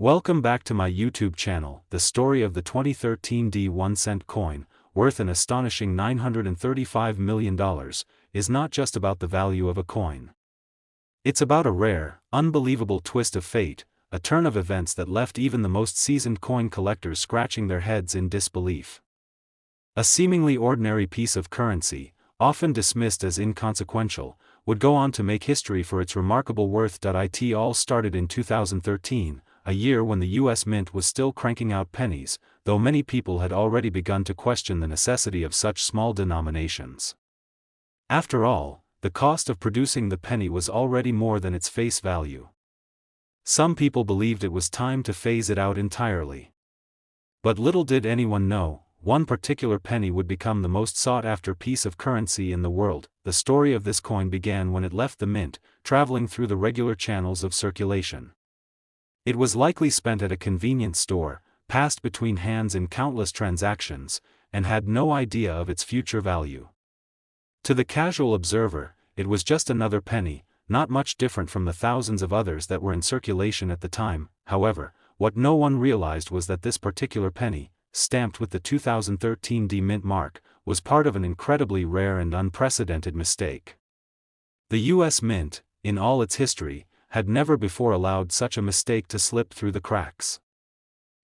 Welcome back to my YouTube channel. The story of the 2013 1-cent coin, worth an astonishing $935 million, is not just about the value of a coin. It's about a rare, unbelievable twist of fate, a turn of events that left even the most seasoned coin collectors scratching their heads in disbelief. A seemingly ordinary piece of currency, often dismissed as inconsequential, would go on to make history for its remarkable worth. It all started in 2013, a year when the U.S. Mint was still cranking out pennies, though many people had already begun to question the necessity of such small denominations. After all, the cost of producing the penny was already more than its face value. Some people believed it was time to phase it out entirely. But little did anyone know, one particular penny would become the most sought-after piece of currency in the world. The story of this coin began when it left the mint, traveling through the regular channels of circulation. It was likely spent at a convenience store, passed between hands in countless transactions, and had no idea of its future value. To the casual observer, it was just another penny, not much different from the thousands of others that were in circulation at the time. However, what no one realized was that this particular penny, stamped with the 2013 mint mark, was part of an incredibly rare and unprecedented mistake. The U.S. Mint, in all its history, had never before allowed such a mistake to slip through the cracks.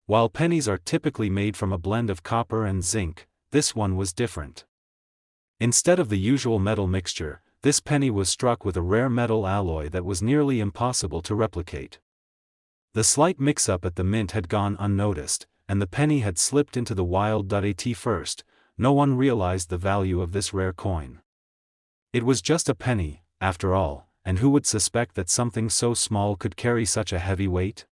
While pennies are typically made from a blend of copper and zinc, this one was different. Instead of the usual metal mixture, this penny was struck with a rare metal alloy that was nearly impossible to replicate. The slight mix-up at the mint had gone unnoticed, and the penny had slipped into the wild. At first, no one realized the value of this rare coin. It was just a penny, after all, and who would suspect that something so small could carry such a heavy weight?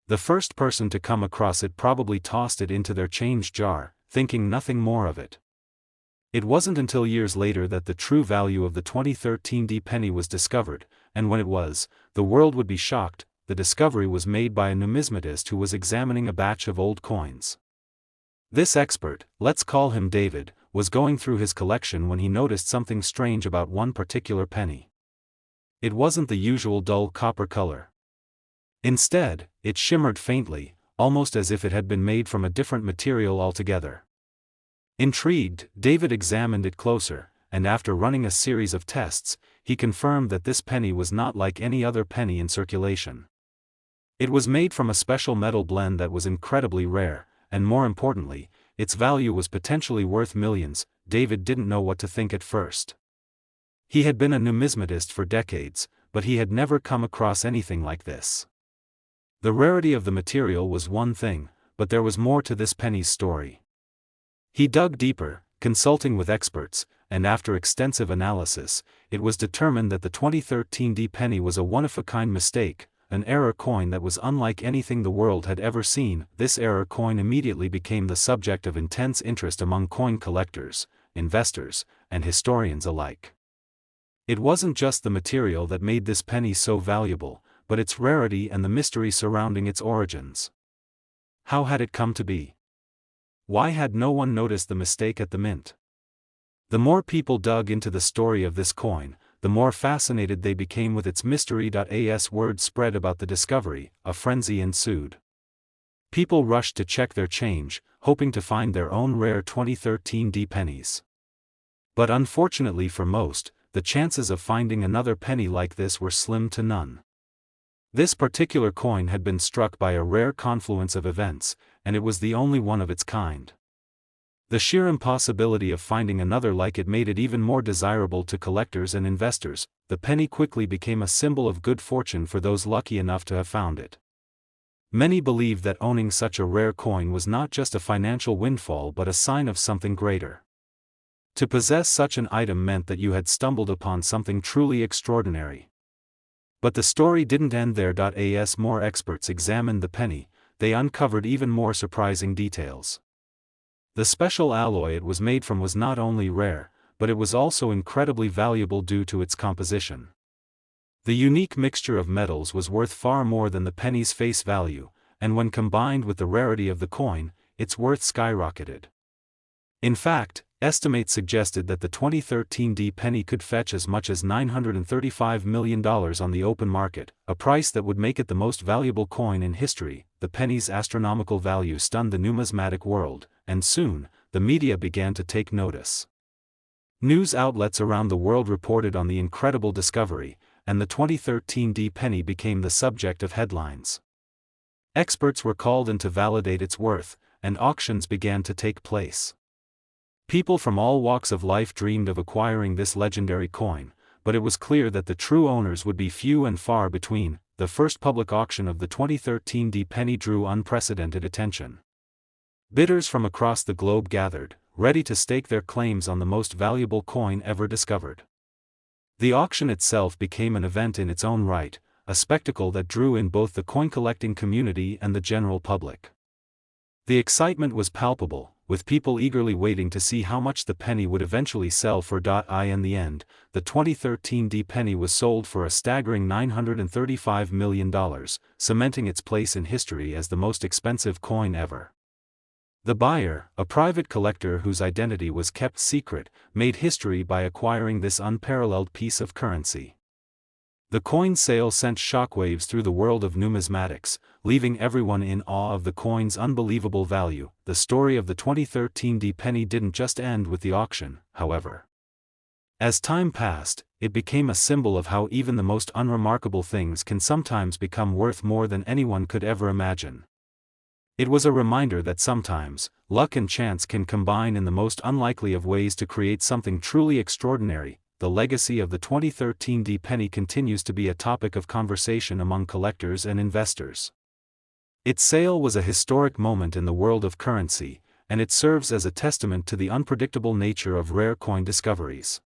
The first person to come across it probably tossed it into their change jar, thinking nothing more of it. It wasn't until years later that the true value of the 2013 penny was discovered, and when it was, the world would be shocked. The discovery was made by a numismatist who was examining a batch of old coins. This expert, let's call him David, was going through his collection when he noticed something strange about one particular penny. It wasn't the usual dull copper color. Instead, it shimmered faintly, almost as if it had been made from a different material altogether. Intrigued, David examined it closer, and after running a series of tests, he confirmed that this penny was not like any other penny in circulation. It was made from a special metal blend that was incredibly rare, and more importantly, its value was potentially worth millions. David didn't know what to think at first. He had been a numismatist for decades, but he had never come across anything like this. The rarity of the material was one thing, but there was more to this penny's story. He dug deeper, consulting with experts, and after extensive analysis, it was determined that the 2013 penny was a one-of-a-kind mistake, an error coin that was unlike anything the world had ever seen. This error coin immediately became the subject of intense interest among coin collectors, investors, and historians alike. It wasn't just the material that made this penny so valuable, but its rarity and the mystery surrounding its origins. How had it come to be? Why had no one noticed the mistake at the mint? The more people dug into the story of this coin, the more fascinated they became with its mystery. As word spread about the discovery, a frenzy ensued. People rushed to check their change, hoping to find their own rare 2013 pennies. But unfortunately for most, the chances of finding another penny like this were slim to none. This particular coin had been struck by a rare confluence of events, and it was the only one of its kind. The sheer impossibility of finding another like it made it even more desirable to collectors and investors. The penny quickly became a symbol of good fortune for those lucky enough to have found it. Many believed that owning such a rare coin was not just a financial windfall but a sign of something greater. To possess such an item meant that you had stumbled upon something truly extraordinary. But the story didn't end there. As more experts examined the penny, they uncovered even more surprising details. The special alloy it was made from was not only rare, but it was also incredibly valuable due to its composition. The unique mixture of metals was worth far more than the penny's face value, and when combined with the rarity of the coin, its worth skyrocketed. In fact, Estimates suggested that the 2013 D penny could fetch as much as $935 million on the open market, a price that would make it the most valuable coin in history. The penny's astronomical value stunned the numismatic world, and soon, the media began to take notice. News outlets around the world reported on the incredible discovery, and the 2013 D penny became the subject of headlines. Experts were called in to validate its worth, and auctions began to take place. People from all walks of life dreamed of acquiring this legendary coin, but it was clear that the true owners would be few and far between. The first public auction of the 2013 D penny drew unprecedented attention. Bidders from across the globe gathered, ready to stake their claims on the most valuable coin ever discovered. The auction itself became an event in its own right, a spectacle that drew in both the coin-collecting community and the general public. The excitement was palpable, with people eagerly waiting to see how much the penny would eventually sell for. In the end, the 2013 D penny was sold for a staggering $935 million, cementing its place in history as the most expensive coin ever. The buyer, a private collector whose identity was kept secret, made history by acquiring this unparalleled piece of currency. The coin sale sent shockwaves through the world of numismatics, leaving everyone in awe of the coin's unbelievable value. The story of the 2013 D penny didn't just end with the auction, however. As time passed, it became a symbol of how even the most unremarkable things can sometimes become worth more than anyone could ever imagine. It was a reminder that sometimes, luck and chance can combine in the most unlikely of ways to create something truly extraordinary. The legacy of the 2013 D penny continues to be a topic of conversation among collectors and investors. Its sale was a historic moment in the world of currency, and it serves as a testament to the unpredictable nature of rare coin discoveries.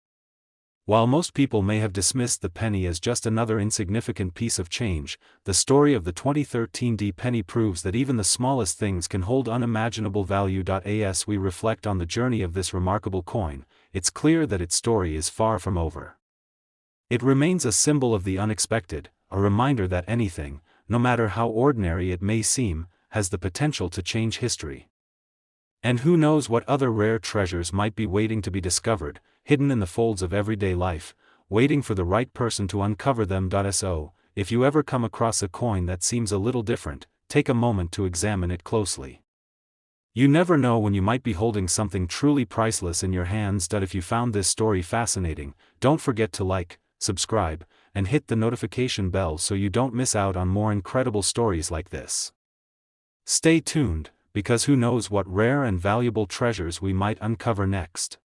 While most people may have dismissed the penny as just another insignificant piece of change, the story of the 2013 D penny proves that even the smallest things can hold unimaginable value. As we reflect on the journey of this remarkable coin, it's clear that its story is far from over. It remains a symbol of the unexpected, a reminder that anything, no matter how ordinary it may seem, has the potential to change history. And who knows what other rare treasures might be waiting to be discovered, hidden in the folds of everyday life, waiting for the right person to uncover them. So, if you ever come across a coin that seems a little different, take a moment to examine it closely. You never know when you might be holding something truly priceless in your hands. If you found this story fascinating, don't forget to like, subscribe, and hit the notification bell so you don't miss out on more incredible stories like this. Stay tuned, because who knows what rare and valuable treasures we might uncover next.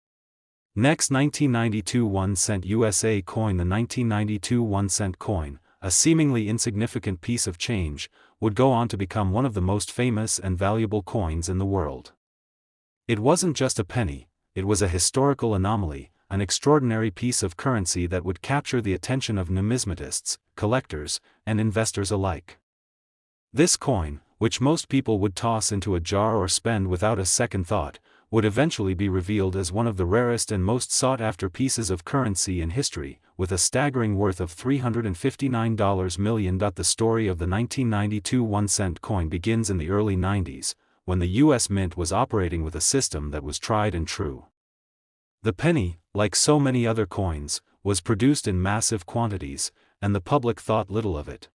Next, 1992 1-cent USA coin. The 1992 1-cent coin, a seemingly insignificant piece of change, would go on to become one of the most famous and valuable coins in the world. It wasn't just a penny, it was a historical anomaly, an extraordinary piece of currency that would capture the attention of numismatists, collectors, and investors alike. This coin, which most people would toss into a jar or spend without a second thought, would eventually be revealed as one of the rarest and most sought-after pieces of currency in history, with a staggering worth of $359 million. The story of the 1992 1-cent coin begins in the early 90s, when the U.S. Mint was operating with a system that was tried and true. The penny, like so many other coins, was produced in massive quantities, and the public thought little of it.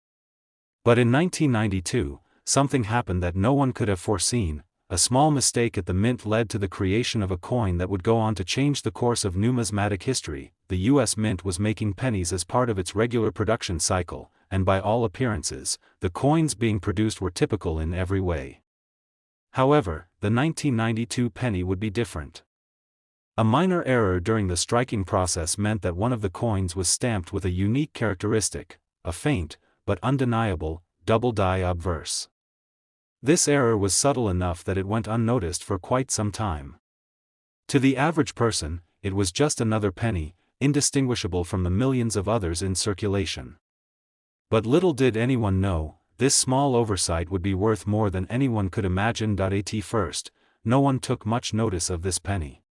But in 1992, something happened that no one could have foreseen. A small mistake at the mint led to the creation of a coin that would go on to change the course of numismatic history. The U.S. Mint was making pennies as part of its regular production cycle, and by all appearances, the coins being produced were typical in every way. However, the 1992 penny would be different. A minor error during the striking process meant that one of the coins was stamped with a unique characteristic, a faint, but undeniable, double die obverse. This error was subtle enough that it went unnoticed for quite some time. To the average person, it was just another penny, indistinguishable from the millions of others in circulation. But little did anyone know, this small oversight would be worth more than anyone could imagine. At first, no one took much notice of this penny.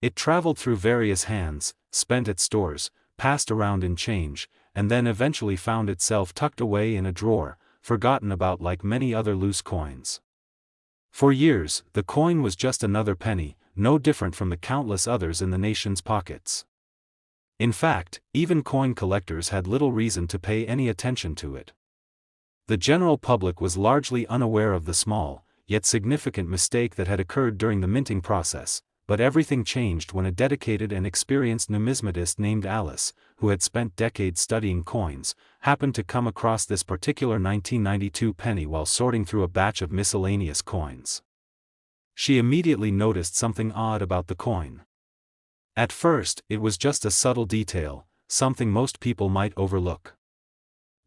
It traveled through various hands, spent at stores, passed around in change, and then eventually found itself tucked away in a drawer, forgotten about like many other loose coins. For years, the coin was just another penny, no different from the countless others in the nation's pockets. In fact, even coin collectors had little reason to pay any attention to it. The general public was largely unaware of the small, yet significant mistake that had occurred during the minting process, but everything changed when a dedicated and experienced numismatist named Alice, who had spent decades studying coins, happened to come across this particular 1992 penny while sorting through a batch of miscellaneous coins. She immediately noticed something odd about the coin. At first, it was just a subtle detail, something most people might overlook.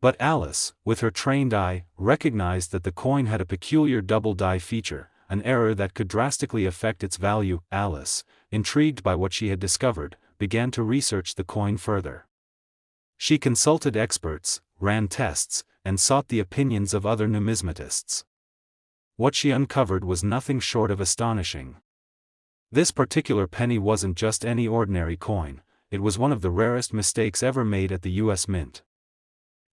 But Alice, with her trained eye, recognized that the coin had a peculiar double die feature, an error that could drastically affect its value. Alice, intrigued by what she had discovered, began to research the coin further. She consulted experts, ran tests, and sought the opinions of other numismatists. What she uncovered was nothing short of astonishing. This particular penny wasn't just any ordinary coin, it was one of the rarest mistakes ever made at the U.S. Mint.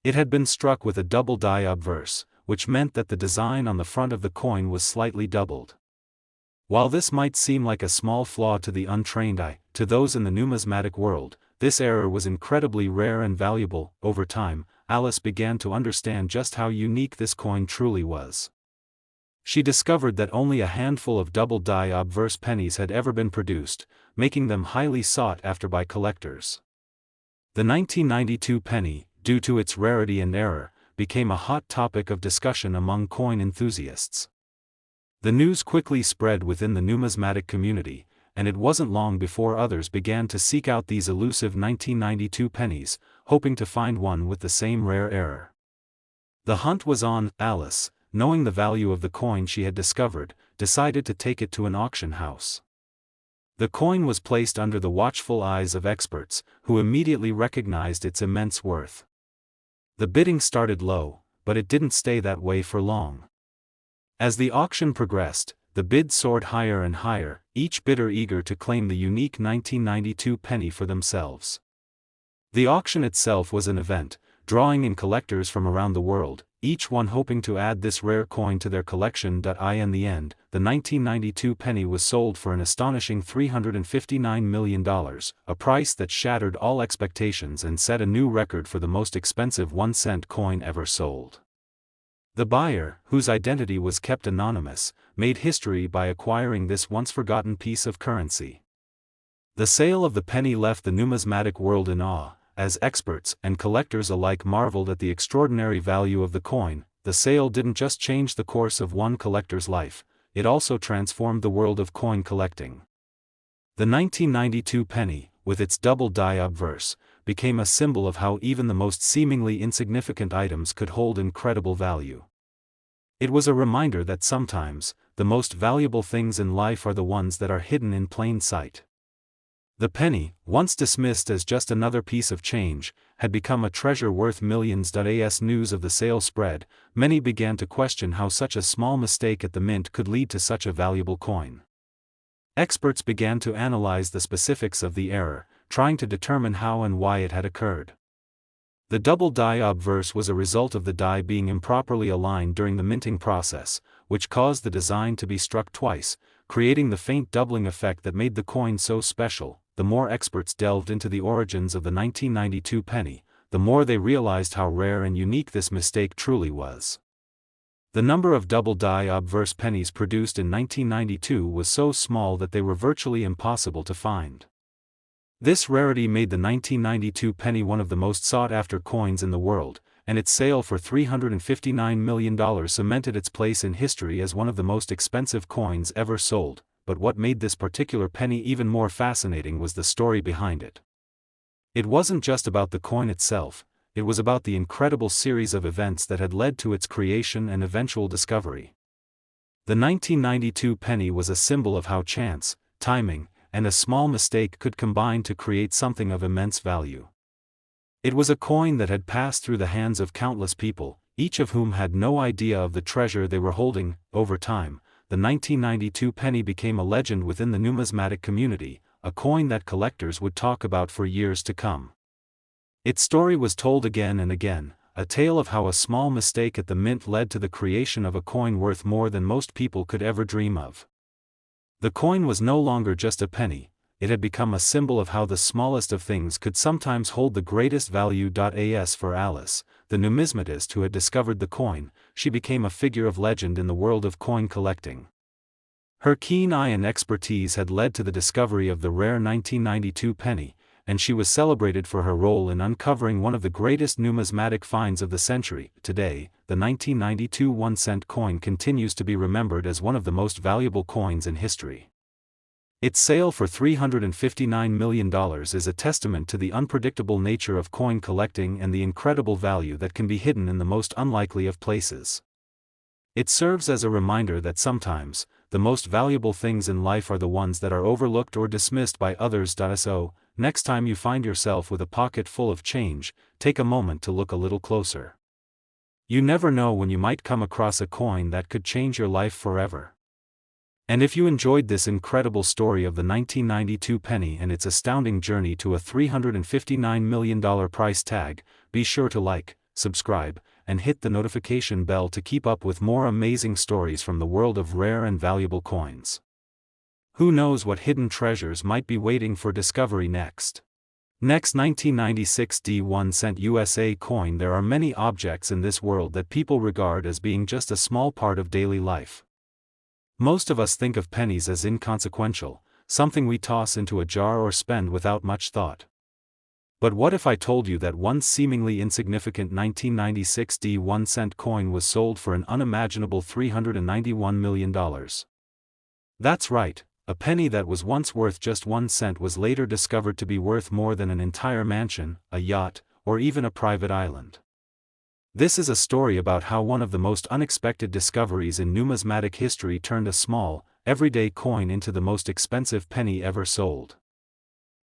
It had been struck with a double die obverse, which meant that the design on the front of the coin was slightly doubled. While this might seem like a small flaw to the untrained eye, to those in the numismatic world, this error was incredibly rare and valuable. Over time, Alice began to understand just how unique this coin truly was. She discovered that only a handful of double die obverse pennies had ever been produced, making them highly sought after by collectors. The 1992 penny, due to its rarity and error, became a hot topic of discussion among coin enthusiasts. The news quickly spread within the numismatic community, and it wasn't long before others began to seek out these elusive 1992 pennies, hoping to find one with the same rare error. The hunt was on. Alice, knowing the value of the coin she had discovered, decided to take it to an auction house. The coin was placed under the watchful eyes of experts, who immediately recognized its immense worth. The bidding started low, but it didn't stay that way for long. As the auction progressed, the bids soared higher and higher, each bidder eager to claim the unique 1992 penny for themselves. The auction itself was an event, drawing in collectors from around the world, each one hoping to add this rare coin to their collection. In the end, the 1992 penny was sold for an astonishing $359 million, a price that shattered all expectations and set a new record for the most expensive 1-cent coin ever sold. The buyer, whose identity was kept anonymous, made history by acquiring this once-forgotten piece of currency. The sale of the penny left the numismatic world in awe, as experts and collectors alike marveled at the extraordinary value of the coin. The sale didn't just change the course of one collector's life, it also transformed the world of coin collecting. The 1992 penny, with its double die obverse, became a symbol of how even the most seemingly insignificant items could hold incredible value. It was a reminder that sometimes, the most valuable things in life are the ones that are hidden in plain sight. The penny, once dismissed as just another piece of change, had become a treasure worth millions. As news of the sale spread, many began to question how such a small mistake at the mint could lead to such a valuable coin. Experts began to analyze the specifics of the error, trying to determine how and why it had occurred. The double die obverse was a result of the die being improperly aligned during the minting process, which caused the design to be struck twice, creating the faint doubling effect that made the coin so special. The more experts delved into the origins of the 1992 penny, the more they realized how rare and unique this mistake truly was. The number of double die obverse pennies produced in 1992 was so small that they were virtually impossible to find. This rarity made the 1992 penny one of the most sought-after coins in the world, and its sale for $359 million cemented its place in history as one of the most expensive coins ever sold. But what made this particular penny even more fascinating was the story behind it. It wasn't just about the coin itself, it was about the incredible series of events that had led to its creation and eventual discovery. The 1992 penny was a symbol of how chance, timing, and a small mistake could combine to create something of immense value. It was a coin that had passed through the hands of countless people, each of whom had no idea of the treasure they were holding. Over time, the 1992 penny became a legend within the numismatic community, a coin that collectors would talk about for years to come. Its story was told again and again, a tale of how a small mistake at the mint led to the creation of a coin worth more than most people could ever dream of. The coin was no longer just a penny, it had become a symbol of how the smallest of things could sometimes hold the greatest value.As for Alice, the numismatist who had discovered the coin. She became a figure of legend in the world of coin collecting. Her keen eye and expertise had led to the discovery of the rare 1992 penny, and she was celebrated for her role in uncovering one of the greatest numismatic finds of the century. Today, the 1992 1-cent coin continues to be remembered as one of the most valuable coins in history. Its sale for $359 million is a testament to the unpredictable nature of coin collecting and the incredible value that can be hidden in the most unlikely of places. It serves as a reminder that sometimes, the most valuable things in life are the ones that are overlooked or dismissed by others. So, next time you find yourself with a pocket full of change, take a moment to look a little closer. You never know when you might come across a coin that could change your life forever. And if you enjoyed this incredible story of the 1992 penny and its astounding journey to a $359 million price tag, be sure to like, subscribe, and hit the notification bell to keep up with more amazing stories from the world of rare and valuable coins. Who knows what hidden treasures might be waiting for discovery next? Next, 1996 1-cent USA coin. There are many objects in this world that people regard as being just a small part of daily life. Most of us think of pennies as inconsequential, something we toss into a jar or spend without much thought. But what if I told you that one seemingly insignificant 1996 1-cent coin was sold for an unimaginable $391 million? That's right, a penny that was once worth just 1 cent was later discovered to be worth more than an entire mansion, a yacht, or even a private island. This is a story about how one of the most unexpected discoveries in numismatic history turned a small, everyday coin into the most expensive penny ever sold.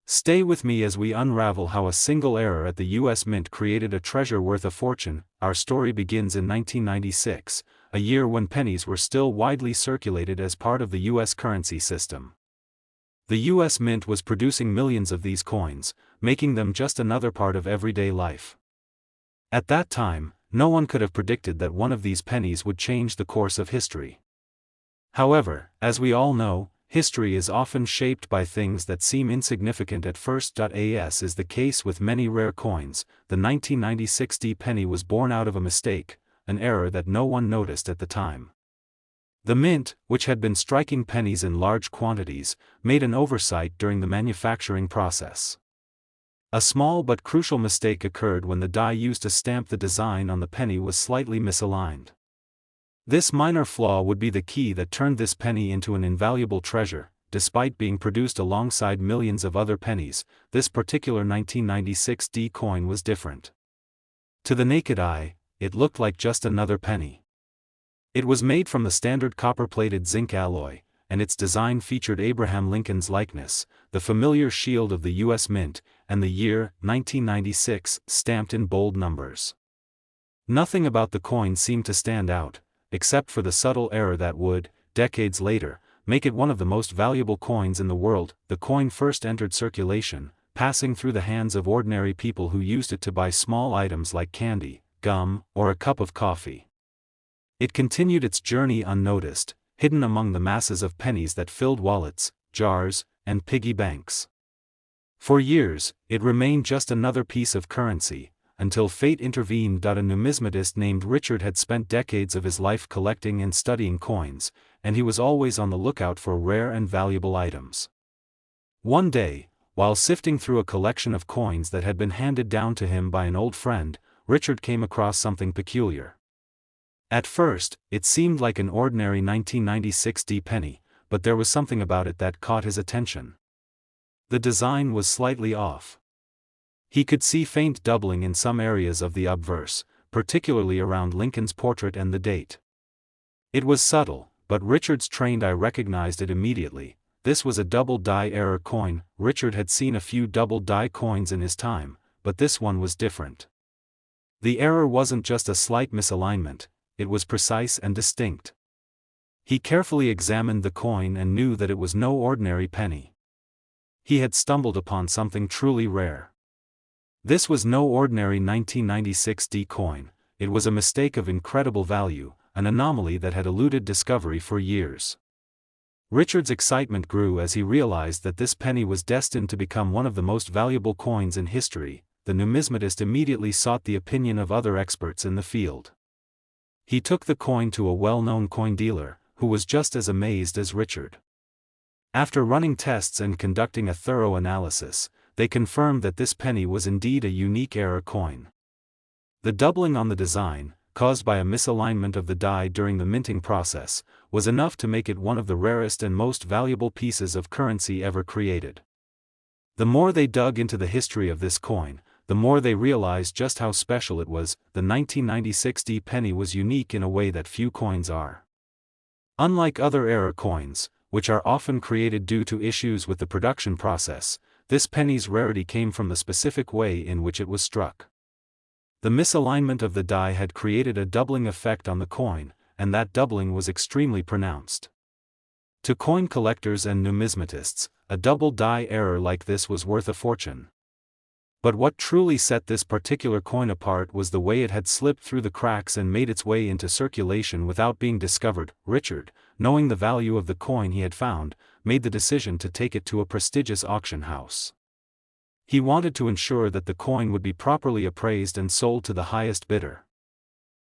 Stay with me as we unravel how a single error at the U.S. Mint created a treasure worth a fortune. Our story begins in 1996, a year when pennies were still widely circulated as part of the U.S. currency system. The U.S. Mint was producing millions of these coins, making them just another part of everyday life. At that time, no one could have predicted that one of these pennies would change the course of history. However, as we all know, history is often shaped by things that seem insignificant at first. As is the case with many rare coins, the 1996 penny was born out of a mistake, an error that no one noticed at the time. The Mint, which had been striking pennies in large quantities, made an oversight during the manufacturing process. A small but crucial mistake occurred when the die used to stamp the design on the penny was slightly misaligned. This minor flaw would be the key that turned this penny into an invaluable treasure. Despite being produced alongside millions of other pennies, this particular 1996 coin was different. To the naked eye, it looked like just another penny. It was made from the standard copper-plated zinc alloy, and its design featured Abraham Lincoln's likeness, the familiar shield of the U.S. Mint, and the year, 1996, stamped in bold numbers. Nothing about the coin seemed to stand out, except for the subtle error that would, decades later, make it one of the most valuable coins in the world. The coin first entered circulation, passing through the hands of ordinary people who used it to buy small items like candy, gum, or a cup of coffee. It continued its journey unnoticed, hidden among the masses of pennies that filled wallets, jars, and piggy banks. For years, it remained just another piece of currency, until fate intervened. A numismatist named Richard had spent decades of his life collecting and studying coins, and he was always on the lookout for rare and valuable items. One day, while sifting through a collection of coins that had been handed down to him by an old friend, Richard came across something peculiar. At first, it seemed like an ordinary 1996 penny, but there was something about it that caught his attention. The design was slightly off. He could see faint doubling in some areas of the obverse, particularly around Lincoln's portrait and the date. It was subtle, but Richard's trained eye recognized it immediately. This was a double die error coin. Richard had seen a few double die coins in his time, but this one was different. The error wasn't just a slight misalignment, it was precise and distinct. He carefully examined the coin and knew that it was no ordinary penny. He had stumbled upon something truly rare. This was no ordinary 1996 coin, it was a mistake of incredible value, an anomaly that had eluded discovery for years. Richard's excitement grew as he realized that this penny was destined to become one of the most valuable coins in history. The numismatist immediately sought the opinion of other experts in the field. He took the coin to a well-known coin dealer, who was just as amazed as Richard. After running tests and conducting a thorough analysis, they confirmed that this penny was indeed a unique era coin. The doubling on the design, caused by a misalignment of the die during the minting process, was enough to make it one of the rarest and most valuable pieces of currency ever created. The more they dug into the history of this coin, the more they realized just how special it was. The 1996 D penny was unique in a way that few coins are. Unlike other era coins, which are often created due to issues with the production process, this penny's rarity came from the specific way in which it was struck. The misalignment of the die had created a doubling effect on the coin, and that doubling was extremely pronounced. To coin collectors and numismatists, a double die error like this was worth a fortune. But what truly set this particular coin apart was the way it had slipped through the cracks and made its way into circulation without being discovered. Richard, knowing the value of the coin he had found, made the decision to take it to a prestigious auction house. He wanted to ensure that the coin would be properly appraised and sold to the highest bidder.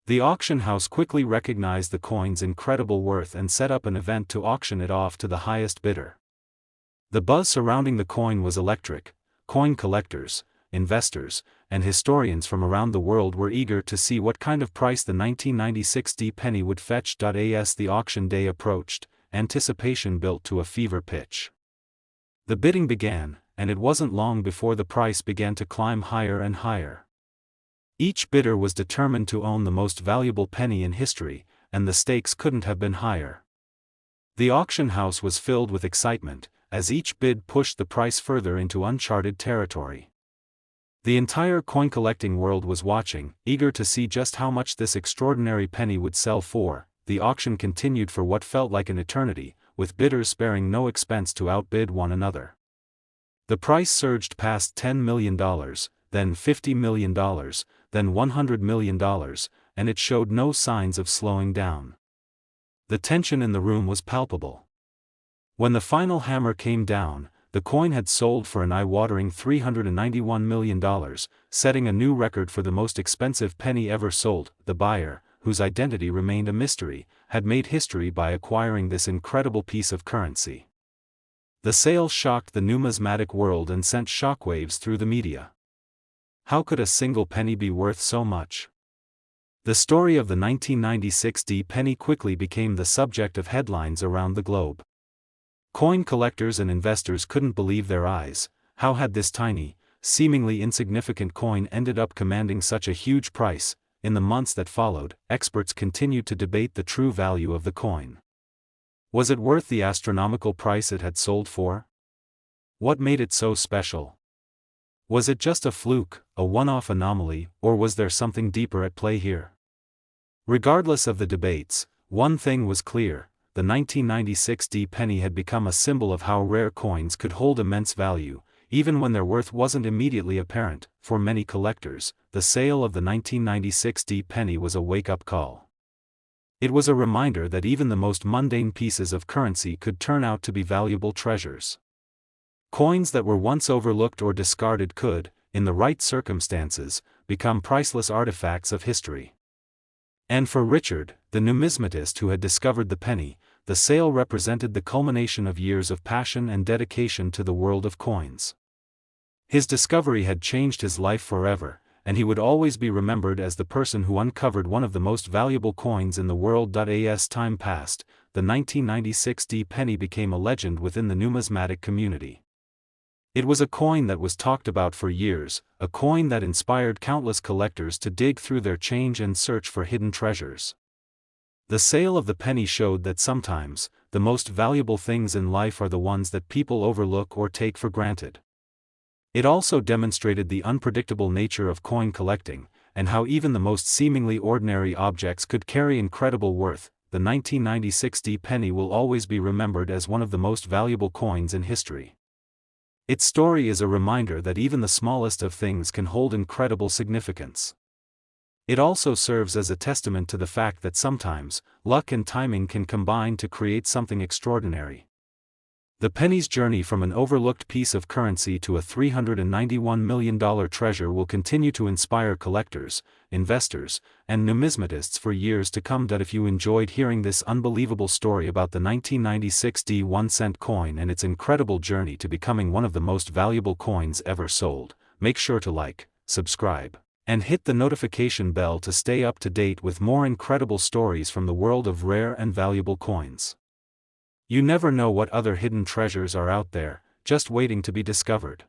The auction house quickly recognized the coin's incredible worth and set up an event to auction it off to the highest bidder. The buzz surrounding the coin was electric. Coin collectors, investors, and historians from around the world were eager to see what kind of price the 1996 D penny would fetch. As the auction day approached, anticipation built to a fever pitch. The bidding began, and it wasn't long before the price began to climb higher and higher. Each bidder was determined to own the most valuable penny in history, and the stakes couldn't have been higher. The auction house was filled with excitement, as each bid pushed the price further into uncharted territory. The entire coin-collecting world was watching, eager to see just how much this extraordinary penny would sell for. The auction continued for what felt like an eternity, with bidders sparing no expense to outbid one another. The price surged past $10 million, then $50 million, then $100 million, and it showed no signs of slowing down. The tension in the room was palpable. When the final hammer came down, the coin had sold for an eye-watering $391 million, setting a new record for the most expensive penny ever sold. The buyer, whose identity remained a mystery, had made history by acquiring this incredible piece of currency. The sale shocked the numismatic world and sent shockwaves through the media. How could a single penny be worth so much? The story of the 1996 D penny quickly became the subject of headlines around the globe. Coin collectors and investors couldn't believe their eyes. How had this tiny, seemingly insignificant coin ended up commanding such a huge price? In the months that followed, experts continued to debate the true value of the coin. Was it worth the astronomical price it had sold for? What made it so special? Was it just a fluke, a one-off anomaly, or was there something deeper at play here? Regardless of the debates, one thing was clear: the 1996 D penny had become a symbol of how rare coins could hold immense value, even when their worth wasn't immediately apparent. For many collectors, the sale of the 1996 D penny was a wake-up call. It was a reminder that even the most mundane pieces of currency could turn out to be valuable treasures. Coins that were once overlooked or discarded could, in the right circumstances, become priceless artifacts of history. And for Richard, the numismatist who had discovered the penny, the sale represented the culmination of years of passion and dedication to the world of coins. His discovery had changed his life forever, and he would always be remembered as the person who uncovered one of the most valuable coins in the world. As time passed, the 1996 D penny became a legend within the numismatic community. It was a coin that was talked about for years, a coin that inspired countless collectors to dig through their change and search for hidden treasures. The sale of the penny showed that sometimes, the most valuable things in life are the ones that people overlook or take for granted. It also demonstrated the unpredictable nature of coin collecting, and how even the most seemingly ordinary objects could carry incredible worth. The 1996 D penny will always be remembered as one of the most valuable coins in history. Its story is a reminder that even the smallest of things can hold incredible significance. It also serves as a testament to the fact that sometimes, luck and timing can combine to create something extraordinary. The penny's journey from an overlooked piece of currency to a $391 million treasure will continue to inspire collectors, investors, and numismatists for years to come. If you enjoyed hearing this unbelievable story about the 1996 1-cent coin and its incredible journey to becoming one of the most valuable coins ever sold, make sure to like, subscribe, and hit the notification bell to stay up to date with more incredible stories from the world of rare and valuable coins. You never know what other hidden treasures are out there, just waiting to be discovered.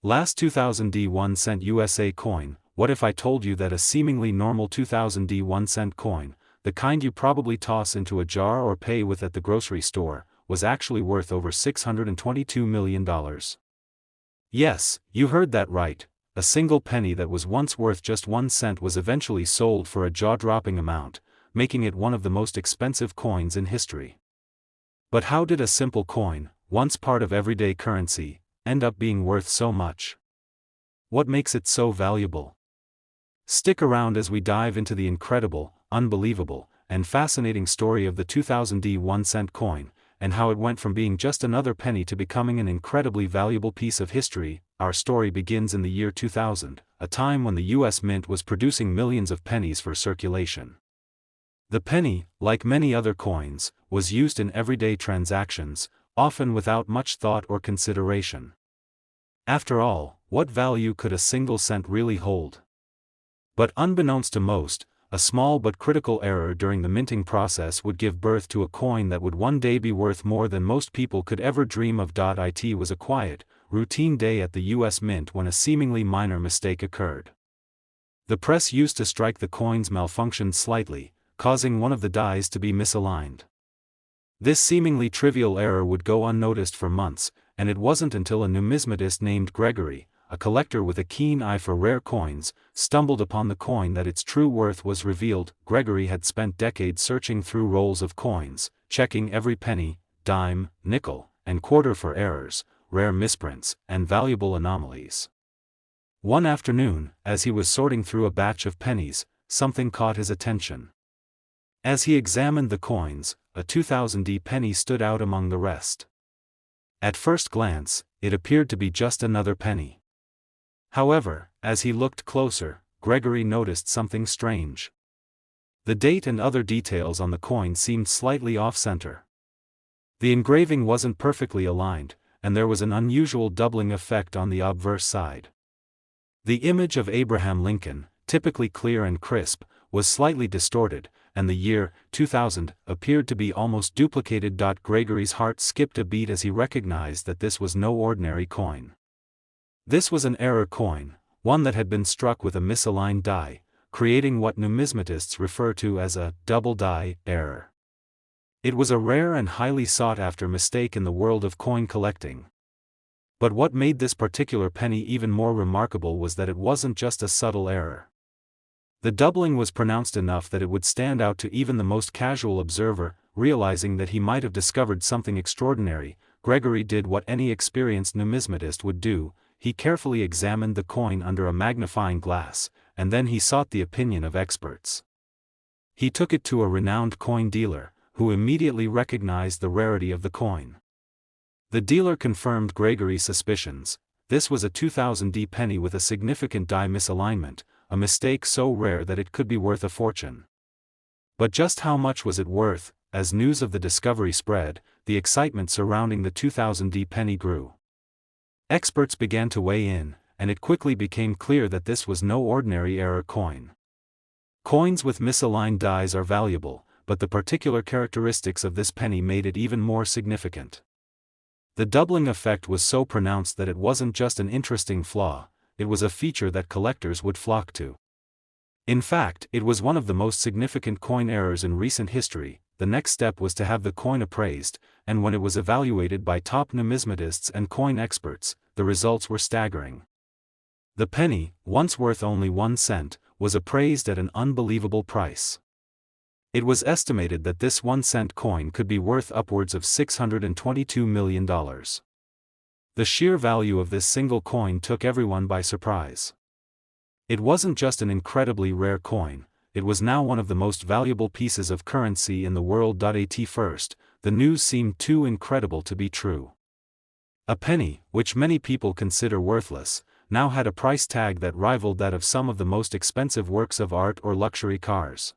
Last 2000 1-cent USA coin. What if I told you that a seemingly normal 2000 1-cent coin, the kind you probably toss into a jar or pay with at the grocery store, was actually worth over $622 million? Yes, you heard that right. A single penny that was once worth just 1 cent was eventually sold for a jaw-dropping amount, making it one of the most expensive coins in history. But how did a simple coin, once part of everyday currency, end up being worth so much? What makes it so valuable? Stick around as we dive into the incredible, unbelievable, and fascinating story of the 2000 1-cent coin, and how it went from being just another penny to becoming an incredibly valuable piece of history. Our story begins in the year 2000, a time when the US Mint was producing millions of pennies for circulation. The penny, like many other coins, was used in everyday transactions, often without much thought or consideration. After all, what value could a single cent really hold? But unbeknownst to most, a small but critical error during the minting process would give birth to a coin that would one day be worth more than most people could ever dream of. It was a quiet, routine day at the US Mint when a seemingly minor mistake occurred. The press used to strike the coins malfunctioned slightly, causing one of the dies to be misaligned. This seemingly trivial error would go unnoticed for months, and it wasn't until a numismatist named Gregory, a collector with a keen eye for rare coins, stumbled upon the coin that its true worth was revealed. Gregory had spent decades searching through rolls of coins, checking every penny, dime, nickel, and quarter for errors, rare misprints, and valuable anomalies. One afternoon, as he was sorting through a batch of pennies, something caught his attention. As he examined the coins, a 2000 penny stood out among the rest. At first glance, it appeared to be just another penny. However, as he looked closer, Gregory noticed something strange. The date and other details on the coin seemed slightly off-center. The engraving wasn't perfectly aligned, and there was an unusual doubling effect on the obverse side. The image of Abraham Lincoln, typically clear and crisp, was slightly distorted, and the year, 2000, appeared to be almost duplicated. Gregory's heart skipped a beat as he recognized that this was no ordinary coin. This was an error coin, one that had been struck with a misaligned die, creating what numismatists refer to as a double die error. It was a rare and highly sought-after mistake in the world of coin collecting. But what made this particular penny even more remarkable was that it wasn't just a subtle error. The doubling was pronounced enough that it would stand out to even the most casual observer. Realizing that he might have discovered something extraordinary, Gregory did what any experienced numismatist would do. He carefully examined the coin under a magnifying glass, and then he sought the opinion of experts. He took it to a renowned coin dealer, who immediately recognized the rarity of the coin. The dealer confirmed Gregory's suspicions. This was a 2000 penny with a significant die misalignment, a mistake so rare that it could be worth a fortune. But just how much was it worth? As news of the discovery spread, the excitement surrounding the 2000 penny grew. Experts began to weigh in, and it quickly became clear that this was no ordinary error coin. Coins with misaligned dies are valuable, but the particular characteristics of this penny made it even more significant. The doubling effect was so pronounced that it wasn't just an interesting flaw, it was a feature that collectors would flock to. In fact, it was one of the most significant coin errors in recent history. The next step was to have the coin appraised, and when it was evaluated by top numismatists and coin experts, the results were staggering. The penny, once worth only 1 cent, was appraised at an unbelievable price. It was estimated that this 1-cent coin could be worth upwards of $622 million. The sheer value of this single coin took everyone by surprise. It wasn't just an incredibly rare coin, it was now one of the most valuable pieces of currency in the world. At first, the news seemed too incredible to be true. A penny, which many people consider worthless, now had a price tag that rivaled that of some of the most expensive works of art or luxury cars.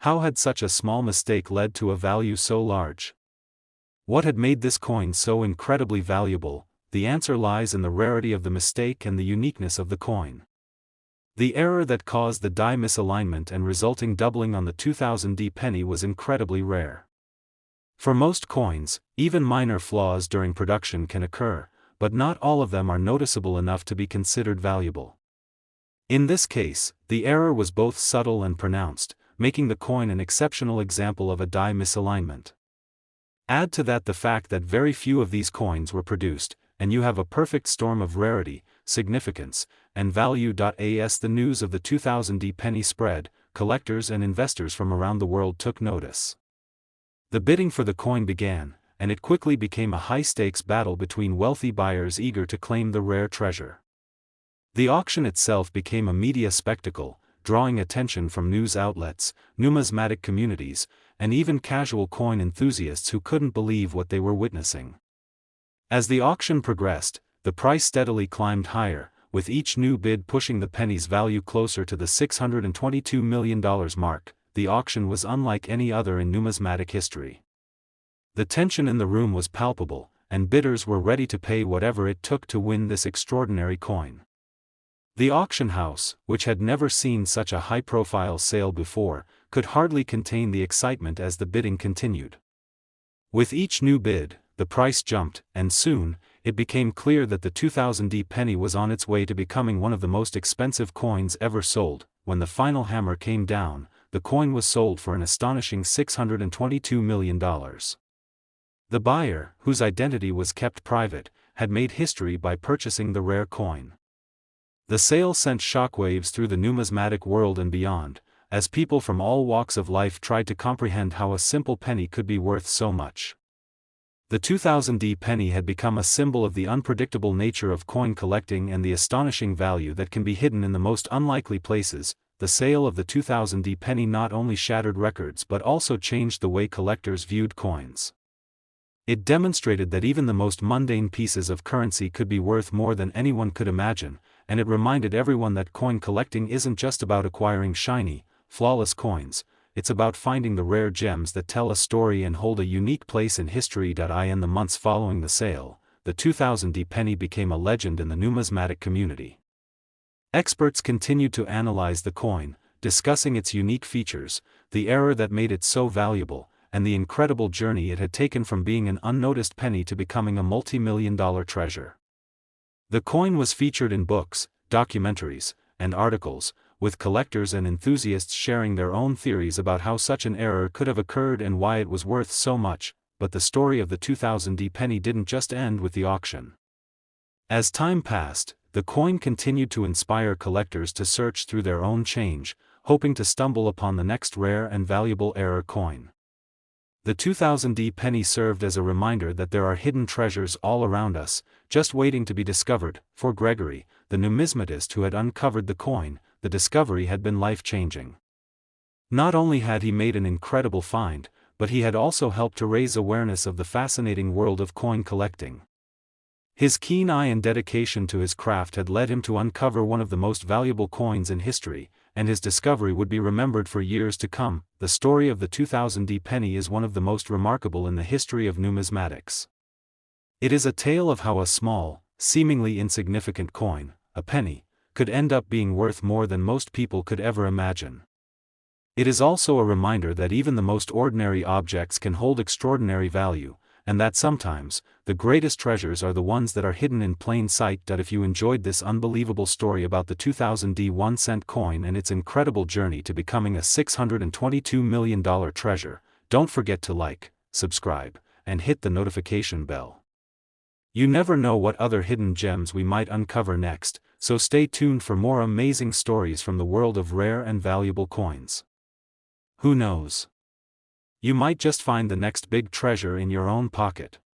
How had such a small mistake led to a value so large? What had made this coin so incredibly valuable? The answer lies in the rarity of the mistake and the uniqueness of the coin. The error that caused the die misalignment and resulting doubling on the 2000D penny was incredibly rare. For most coins, even minor flaws during production can occur, but not all of them are noticeable enough to be considered valuable. In this case, the error was both subtle and pronounced, making the coin an exceptional example of a die misalignment. Add to that the fact that very few of these coins were produced, and you have a perfect storm of rarity, significance, and value.As. The news of the 2000D penny spread, collectors and investors from around the world took notice. The bidding for the coin began, and it quickly became a high-stakes battle between wealthy buyers eager to claim the rare treasure. The auction itself became a media spectacle, drawing attention from news outlets, numismatic communities, and even casual coin enthusiasts who couldn't believe what they were witnessing. As the auction progressed, the price steadily climbed higher, with each new bid pushing the penny's value closer to the $622 million mark. The auction was unlike any other in numismatic history. The tension in the room was palpable, and bidders were ready to pay whatever it took to win this extraordinary coin. The auction house, which had never seen such a high-profile sale before, could hardly contain the excitement as the bidding continued. With each new bid, the price jumped, and soon, it became clear that the 2000D penny was on its way to becoming one of the most expensive coins ever sold. When the final hammer came down, the coin was sold for an astonishing $622 million. The buyer, whose identity was kept private, had made history by purchasing the rare coin. The sale sent shockwaves through the numismatic world and beyond, as people from all walks of life tried to comprehend how a simple penny could be worth so much. The 2000D penny had become a symbol of the unpredictable nature of coin collecting and the astonishing value that can be hidden in the most unlikely places. The sale of the 2000D penny not only shattered records but also changed the way collectors viewed coins. It demonstrated that even the most mundane pieces of currency could be worth more than anyone could imagine, and it reminded everyone that coin collecting isn't just about acquiring shiny, flawless coins, it's about finding the rare gems that tell a story and hold a unique place in history. In the months following the sale, the 2000D penny became a legend in the numismatic community. Experts continued to analyze the coin, discussing its unique features, the error that made it so valuable, and the incredible journey it had taken from being an unnoticed penny to becoming a multi-million-dollar treasure. The coin was featured in books, documentaries, and articles, with collectors and enthusiasts sharing their own theories about how such an error could have occurred and why it was worth so much. But the story of the 2000D penny didn't just end with the auction. As time passed, the coin continued to inspire collectors to search through their own change, hoping to stumble upon the next rare and valuable error coin. The 2000D penny served as a reminder that there are hidden treasures all around us, just waiting to be discovered. For Gregory, the numismatist who had uncovered the coin, the discovery had been life-changing. Not only had he made an incredible find, but he had also helped to raise awareness of the fascinating world of coin collecting. His keen eye and dedication to his craft had led him to uncover one of the most valuable coins in history, and his discovery would be remembered for years to come. The story of the 2000D penny is one of the most remarkable in the history of numismatics. It is a tale of how a small, seemingly insignificant coin, a penny, could end up being worth more than most people could ever imagine. It is also a reminder that even the most ordinary objects can hold extraordinary value, and that sometimes, the greatest treasures are the ones that are hidden in plain sight. If you enjoyed this unbelievable story about the 2000D 1-cent coin and its incredible journey to becoming a $622 million treasure, don't forget to like, subscribe, and hit the notification bell. You never know what other hidden gems we might uncover next, so stay tuned for more amazing stories from the world of rare and valuable coins. Who knows? You might just find the next big treasure in your own pocket.